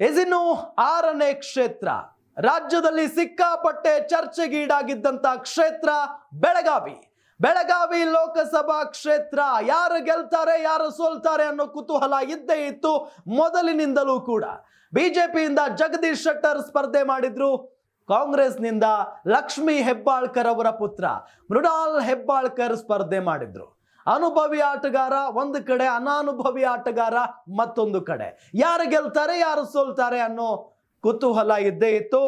ಇನ್ನು 6ನೇ ಕ್ಷೇತ್ರ ರಾಜ್ಯದಲ್ಲಿ ಸಿಕ್ಕಾಪಟ್ಟೆ ಚರ್ಚೆಗೀಡಾಗಿದ್ದಂತ ಕ್ಷೇತ್ರ ಬೆಳಗಾವಿ ಲೋಕಸಭಾ ಕ್ಷೇತ್ರ. ಯಾರು ಗೆಲ್ತಾರೆ ಯಾರು ಸೋಲ್ತಾರೆ ಅನ್ನೋ ಕುತೂಹಲ ಇದ್ದೇ ಇತ್ತು ಮೊದಲಿನಿಂದಲೂ ಕೂಡ. ಬಿಜೆಪಿಯಿಂದ ಜಗದೀಶ್ ಶೆಟ್ಟರ್ ಸ್ಪರ್ಧೆ ಮಾಡಿದ್ರು, ಕಾಂಗ್ರೆಸ್ನಿಂದ ಲಕ್ಷ್ಮೀ ಹೆಬ್ಬಾಳ್ಕರ್ ಅವರ ಪುತ್ರ ಮೃಣಾಲ್ ಹೆಬ್ಬಾಳ್ಕರ್ ಸ್ಪರ್ಧೆ ಮಾಡಿದ್ರು. ಅನುಭವಿ ಆಟಗಾರ ಒಂದು ಕಡೆ, ಅನಾನುಭವಿ ಆಟಗಾರ ಮತ್ತೊಂದು ಕಡೆ. ಯಾರು ಗೆಲ್ತಾರೆ ಯಾರು ಸೋಲ್ತಾರೆ ಅನ್ನೋ ಕುತೂಹಲ ಇದ್ದೇ ಇತ್ತು.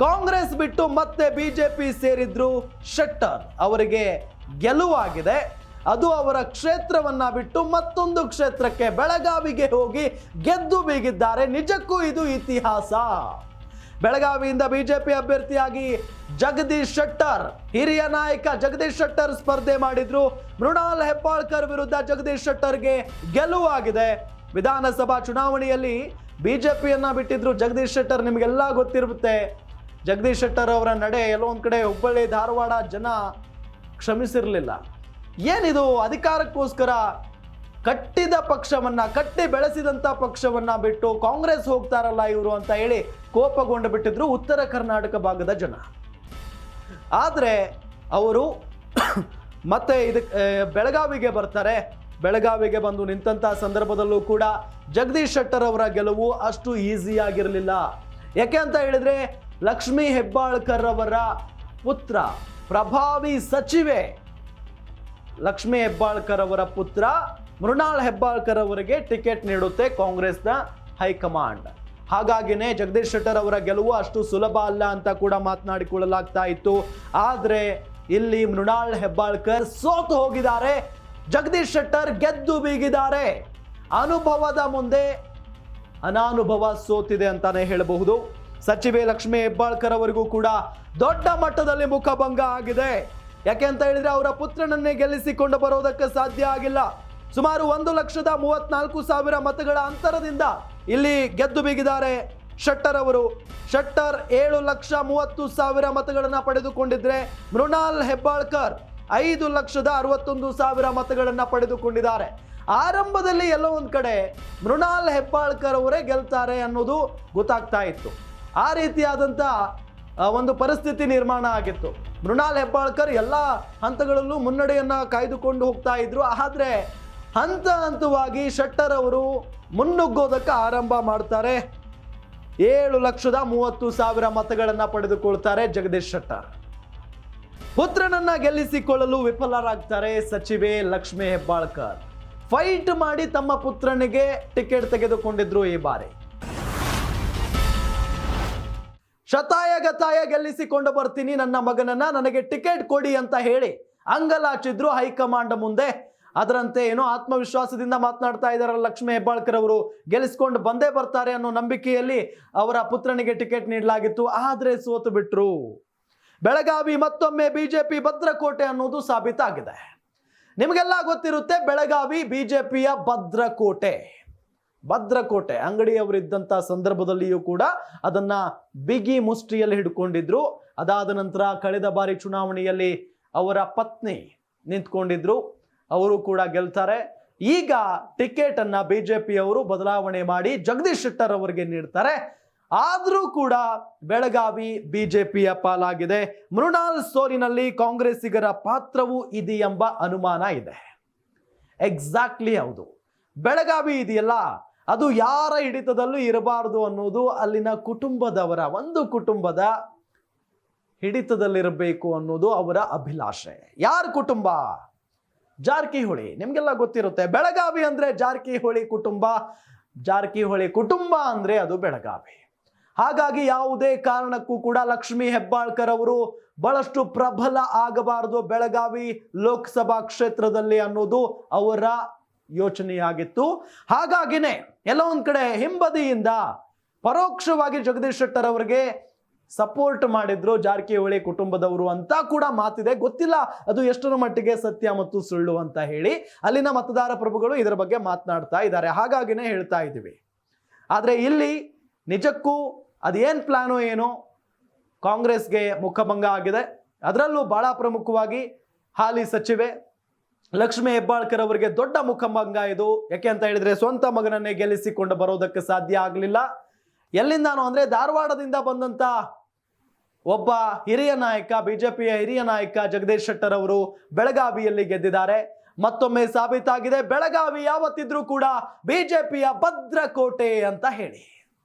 ಕಾಂಗ್ರೆಸ್ ಬಿಟ್ಟು ಮತ್ತೆ ಬಿಜೆಪಿ ಸೇರಿದ್ರು ಶೆಟ್ಟರ್. ಅವರಿಗೆ ಗೆಲುವಾಗಿದೆ. ಅದು ಅವರ ಕ್ಷೇತ್ರವನ್ನ ಬಿಟ್ಟು ಮತ್ತೊಂದು ಕ್ಷೇತ್ರಕ್ಕೆ ಬೆಳಗಾವಿಗೆ ಹೋಗಿ ಗೆದ್ದು ಬೀಗಿದ್ದಾರೆ. ನಿಜಕ್ಕೂ ಇದು ಇತಿಹಾಸ. ಬೆಳಗಾವಿಯಿಂದ ಬಿಜೆಪಿ ಅಭ್ಯರ್ಥಿಯಾಗಿ ಜಗದೀಶ್ ಶೆಟ್ಟರ್, ಹಿರಿಯ ನಾಯಕ ಜಗದೀಶ್ ಶೆಟ್ಟರ್ ಸ್ಪರ್ಧೆ ಮಾಡಿದ್ರು. ಮೃಣಾಲ್ ಹೆಬ್ಬಾಳ್ಕರ್ ವಿರುದ್ಧ ಜಗದೀಶ್ ಶೆಟ್ಟರ್ಗೆ ಗೆಲುವಾಗಿದೆ. ವಿಧಾನಸಭಾ ಚುನಾವಣೆಯಲ್ಲಿ ಬಿಜೆಪಿಯನ್ನ ಬಿಟ್ಟಿದ್ರು ಜಗದೀಶ್ ಶೆಟ್ಟರ್. ನಿಮಗೆಲ್ಲ ಗೊತ್ತಿರುತ್ತೆ ಜಗದೀಶ್ ಶೆಟ್ಟರ್ ಅವರ ನಡೆ ಎಲ್ಲೋ ಒಂದ್ ಕಡೆ ಹುಬ್ಬಳ್ಳಿ ಧಾರವಾಡ ಜನ ಕ್ಷಮಿಸಿರಲಿಲ್ಲ. ಏನಿದು ಅಧಿಕಾರಕ್ಕೋಸ್ಕರ ಕಟ್ಟಿದ ಪಕ್ಷವನ್ನ, ಕಟ್ಟಿ ಬೆಳೆಸಿದಂತ ಪಕ್ಷವನ್ನ ಬಿಟ್ಟು ಕಾಂಗ್ರೆಸ್ ಹೋಗ್ತಾರಲ್ಲ ಇವರು ಅಂತ ಹೇಳಿ ಕೋಪಗೊಂಡು ಬಿಟ್ಟಿದ್ರು ಉತ್ತರ ಕರ್ನಾಟಕ ಭಾಗದ ಜನ. ಆದ್ರೆ ಅವರು ಮತ್ತೆ ಬೆಳಗಾವಿಗೆ ಬರ್ತಾರೆ. ಬೆಳಗಾವಿಗೆ ಬಂದು ನಿಂತಹ ಸಂದರ್ಭದಲ್ಲೂ ಕೂಡ ಜಗದೀಶ್ ಶೆಟ್ಟರ್ ಅವರ ಗೆಲುವು ಅಷ್ಟು ಈಸಿ ಆಗಿರಲಿಲ್ಲ. ಯಾಕೆ ಅಂತ ಹೇಳಿದ್ರೆ ಲಕ್ಷ್ಮೀ ಹೆಬ್ಬಾಳ್ಕರ್ ಅವರ ಪುತ್ರ, ಪ್ರಭಾವಿ ಸಚಿವೆ ಲಕ್ಷ್ಮೀ ಹೆಬ್ಬಾಳ್ಕರ್ ಅವರ ಪುತ್ರ ಮೃಣಾಲ್ ಹೆಬ್ಬಾಳ್ಕರ್ ಅವರಿಗೆ ಟಿಕೆಟ್ ನೀಡುತ್ತೆ ಕಾಂಗ್ರೆಸ್ನ ಹೈಕಮಾಂಡ್. ಹಾಗಾಗಿನೇ ಜಗದೀಶ್ ಶೆಟ್ಟರ್ ಅವರ ಗೆಲುವು ಅಷ್ಟು ಸುಲಭ ಅಲ್ಲ ಅಂತ ಕೂಡ ಮಾತನಾಡಿಕೊಳ್ಳಲಾಗ್ತಾ ಇತ್ತು. ಆದ್ರೆ ಇಲ್ಲಿ ಮೃಣಾಲ್ ಹೆಬ್ಬಾಳ್ಕರ್ ಸೋತು ಹೋಗಿದ್ದಾರೆ, ಜಗದೀಶ್ ಶೆಟ್ಟರ್ ಗೆದ್ದು ಬೀಗಿದ್ದಾರೆ. ಅನುಭವದ ಮುಂದೆ ಅನಾನುಭವ ಸೋತಿದೆ ಅಂತಾನೆ ಹೇಳಬಹುದು. ಸಚಿವೆ ಲಕ್ಷ್ಮೀ ಹೆಬ್ಬಾಳ್ಕರ್ ಅವರಿಗೂ ಕೂಡ ದೊಡ್ಡ ಮಟ್ಟದಲ್ಲಿ ಮುಖಭಂಗ ಆಗಿದೆ. ಯಾಕೆ ಅಂತ ಹೇಳಿದ್ರೆ ಅವರ ಪುತ್ರನನ್ನೇ ಗೆಲ್ಲಿಸಿಕೊಂಡು ಬರೋದಕ್ಕೆ ಸಾಧ್ಯ ಆಗಿಲ್ಲ. ಸುಮಾರು 1,34,000 ಮತಗಳ ಅಂತರದಿಂದ ಇಲ್ಲಿ ಗೆದ್ದು ಬೀಗಿದ್ದಾರೆ ಶೆಟ್ಟರ್ ಅವರು. ಶೆಟ್ಟರ್ 7,30,000 ಮತಗಳನ್ನ ಪಡೆದುಕೊಂಡಿದ್ರೆ ಮೃಣಾಲ್ ಹೆಬ್ಬಾಳ್ಕರ್ 5,61,000 ಮತಗಳನ್ನ ಪಡೆದುಕೊಂಡಿದ್ದಾರೆ. ಆರಂಭದಲ್ಲಿ ಎಲ್ಲೋ ಒಂದ್ ಕಡೆ ಮೃಣಾಲ್ ಹೆಬ್ಬಾಳ್ಕರ್ ಅವರೇ ಗೆಲ್ತಾರೆ ಅನ್ನೋದು ಗೊತ್ತಾಗ್ತಾ ಇತ್ತು. ಆ ರೀತಿಯಾದಂಥ ಒಂದು ಪರಿಸ್ಥಿತಿ ನಿರ್ಮಾಣ ಆಗಿತ್ತು. ಮೃಣಾಲ್ ಹೆಬ್ಬಾಳ್ಕರ್ ಎಲ್ಲ ಹಂತಗಳಲ್ಲೂ ಮುನ್ನಡೆಯನ್ನ ಕಾಯ್ದುಕೊಂಡು ಹೋಗ್ತಾ ಇದ್ರು. ಆದ್ರೆ ಹಂತ ಹಂತವಾಗಿ ಶೆಟ್ಟರ್ ಅವರು ಮುನ್ನುಗ್ಗೋದಕ್ಕೆ ಆರಂಭ ಮಾಡ್ತಾರೆ. 7,30,000 ಮತಗಳನ್ನ ಪಡೆದುಕೊಳ್ತಾರೆ ಜಗದೀಶ್ ಶೆಟ್ಟರ್. ಪುತ್ರನನ್ನ ಗೆಲ್ಲಿಸಿಕೊಳ್ಳಲು ವಿಫಲರಾಗ್ತಾರೆ ಸಚಿವೆ ಲಕ್ಷ್ಮೀ ಹೆಬ್ಬಾಳ್ಕರ್. ಫೈಟ್ ಮಾಡಿ ತಮ್ಮ ಪುತ್ರನಿಗೆ ಟಿಕೆಟ್ ತೆಗೆದುಕೊಂಡಿದ್ರು. ಈ ಬಾರಿ ಶತಾಯಗತಾಯ ಗೆಲ್ಲಿಸಿಕೊಂಡು ಬರ್ತೀನಿ ನನ್ನ ಮಗನನ್ನ, ನನಗೆ ಟಿಕೆಟ್ ಕೊಡಿ ಅಂತ ಹೇಳಿ ಅಂಗಲಾಚಿದ್ರು ಹೈಕಮಾಂಡ್ ಮುಂದೆ. ಅದರಂತೆ ಏನೋ ಆತ್ಮವಿಶ್ವಾಸದಿಂದ ಮಾತನಾಡ್ತಾ ಇದ್ದಾರಲ್ಲ ಲಕ್ಷ್ಮೀ ಹೆಬ್ಬಾಳ್ಕರ್ ಅವರು, ಗೆಲ್ಲಿಸ್ಕೊಂಡು ಬಂದೇ ಬರ್ತಾರೆ ಅನ್ನೋ ನಂಬಿಕೆಯಲ್ಲಿ ಅವರ ಪುತ್ರನಿಗೆ ಟಿಕೆಟ್ ನೀಡಲಾಗಿತ್ತು. ಆದ್ರೆ ಸೋತು ಬಿಟ್ರು. ಬೆಳಗಾವಿ ಮತ್ತೊಮ್ಮೆ ಬಿಜೆಪಿ ಭದ್ರಕೋಟೆ ಅನ್ನೋದು ಸಾಬೀತಾಗಿದೆ. ನಿಮಗೆಲ್ಲ ಗೊತ್ತಿರುತ್ತೆ ಬೆಳಗಾವಿ ಬಿಜೆಪಿಯ ಭದ್ರಕೋಟೆ ಅಂಗಡಿಯವರಿದ್ದಂಥ ಸಂದರ್ಭದಲ್ಲಿಯೂ ಕೂಡ ಅದನ್ನ ಬಿಗಿ ಮುಷ್ಟಿಯಲ್ಲಿ ಹಿಡ್ಕೊಂಡಿದ್ರು. ಅದಾದ ನಂತರ ಕಳೆದ ಬಾರಿ ಚುನಾವಣೆಯಲ್ಲಿ ಅವರ ಪತ್ನಿ ನಿಂತ್ಕೊಂಡಿದ್ರು, ಅವರು ಕೂಡ ಗೆಲ್ತಾರೆ. ಈಗ ಟಿಕೆಟ್ ಅನ್ನ ಬಿಜೆಪಿಯವರು ಬದಲಾವಣೆ ಮಾಡಿ ಜಗದೀಶ್ ಶೆಟ್ಟರ್ ಅವರಿಗೆ ನೀಡ್ತಾರೆ. ಆದರೂ ಕೂಡ ಬೆಳಗಾವಿ ಬಿಜೆಪಿಯ ಪಾಲಾಗಿದೆ. ಮೃಣಾಲ್ ಸೋಲಿನಲ್ಲಿ ಕಾಂಗ್ರೆಸ್ಸಿಗರ ಪಾತ್ರವೂ ಇದೆಯೆಂಬ ಅನುಮಾನ ಇದೆ. ಎಕ್ಸಾಕ್ಟ್ಲಿ ಹೌದು. ಬೆಳಗಾವಿ ಇದೆಯಲ್ಲ, ಅದು ಯಾರ ಹಿಡಿತದಲ್ಲೂ ಇರಬಾರದು ಅನ್ನೋದು ಅಲ್ಲಿನ ಒಂದು ಕುಟುಂಬದ ಹಿಡಿತದಲ್ಲಿರಬೇಕು ಅನ್ನೋದು ಅವರ ಅಭಿಲಾಷೆ. ಯಾರ ಕುಟುಂಬ? ಜಾರಕಿಹೊಳಿ. ನಿಮ್ಗೆಲ್ಲ ಗೊತ್ತಿರುತ್ತೆ ಬೆಳಗಾವಿ ಅಂದ್ರೆ ಜಾರಕಿಹೊಳಿ ಕುಟುಂಬ ಅಂದ್ರೆ ಅದು ಬೆಳಗಾವಿ. ಹಾಗಾಗಿ ಯಾವುದೇ ಕಾರಣಕ್ಕೂ ಕೂಡ ಲಕ್ಷ್ಮೀ ಹೆಬ್ಬಾಳ್ಕರ್ ಅವರು ಬಹಳಷ್ಟು ಪ್ರಬಲ ಆಗಬಾರದು ಬೆಳಗಾವಿ ಲೋಕಸಭಾ ಕ್ಷೇತ್ರದಲ್ಲಿ ಅನ್ನೋದು ಅವರ ಯೋಚನೆಯಾಗಿತ್ತು. ಹಾಗಾಗಿನೇ ಎಲ್ಲ ಒಂದ್ ಕಡೆ ಹಿಂಬದಿಯಿಂದ ಪರೋಕ್ಷವಾಗಿ ಜಗದೀಶ್ ಶೆಟ್ಟರ್ ಅವರಿಗೆ ಸಪೋರ್ಟ್ ಮಾಡಿದ್ರು ಜಾರಕಿಹೊಳಿ ಕುಟುಂಬದವರು ಅಂತ ಕೂಡ ಮಾತಿದೆ. ಗೊತ್ತಿಲ್ಲ ಅದು ಎಷ್ಟರ ಮಟ್ಟಿಗೆ ಸತ್ಯ ಮತ್ತು ಸುಳ್ಳು ಅಂತ ಹೇಳಿ. ಅಲ್ಲಿನ ಮತದಾರ ಪ್ರಭುಗಳು ಇದರ ಬಗ್ಗೆ ಮಾತನಾಡ್ತಾ ಇದ್ದಾರೆ, ಹಾಗಾಗಿನೇ ಹೇಳ್ತಾ ಇದ್ದೀವಿ. ಆದರೆ ಇಲ್ಲಿ ನಿಜಕ್ಕೂ ಅದೇನ್ ಪ್ಲಾನು ಏನೋ ಕಾಂಗ್ರೆಸ್ಗೆ ಮುಖಭಂಗ ಆಗಿದೆ. ಅದರಲ್ಲೂ ಬಹಳ ಪ್ರಮುಖವಾಗಿ ಹಾಲಿ ಸಚಿವೆ ಲಕ್ಷ್ಮೀ ಹೆಬ್ಬಾಳ್ಕರ್ ಅವರಿಗೆ ದೊಡ್ಡ ಮುಖಭಂಗ ಇದು. ಯಾಕೆ ಅಂತ ಹೇಳಿದ್ರೆ ಸ್ವಂತ ಮಗನನ್ನೇ ಗೆಲ್ಲಿಸಿಕೊಂಡು ಬರೋದಕ್ಕೆ ಸಾಧ್ಯ ಆಗಲಿಲ್ಲ. ಎಲ್ಲಿಂದಾನು ಅಂದ್ರೆ ಧಾರವಾಡದಿಂದ ಬಂದಂತ ಒಬ್ಬ ಹಿರಿಯ ನಾಯಕ, ಬಿಜೆಪಿಯ ಹಿರಿಯ ನಾಯಕ ಜಗದೀಶ್ ಶೆಟ್ಟರ್ ಅವರು ಬೆಳಗಾವಿಯಲ್ಲಿ ಗೆದ್ದಿದ್ದಾರೆ. ಮತ್ತೊಮ್ಮೆ ಸಾಬೀತಾಗಿದೆ ಬೆಳಗಾವಿ ಯಾವತ್ತಿದ್ರೂ ಕೂಡ ಬಿಜೆಪಿಯ ಭದ್ರಕೋಟೆ ಅಂತ ಹೇಳಿ.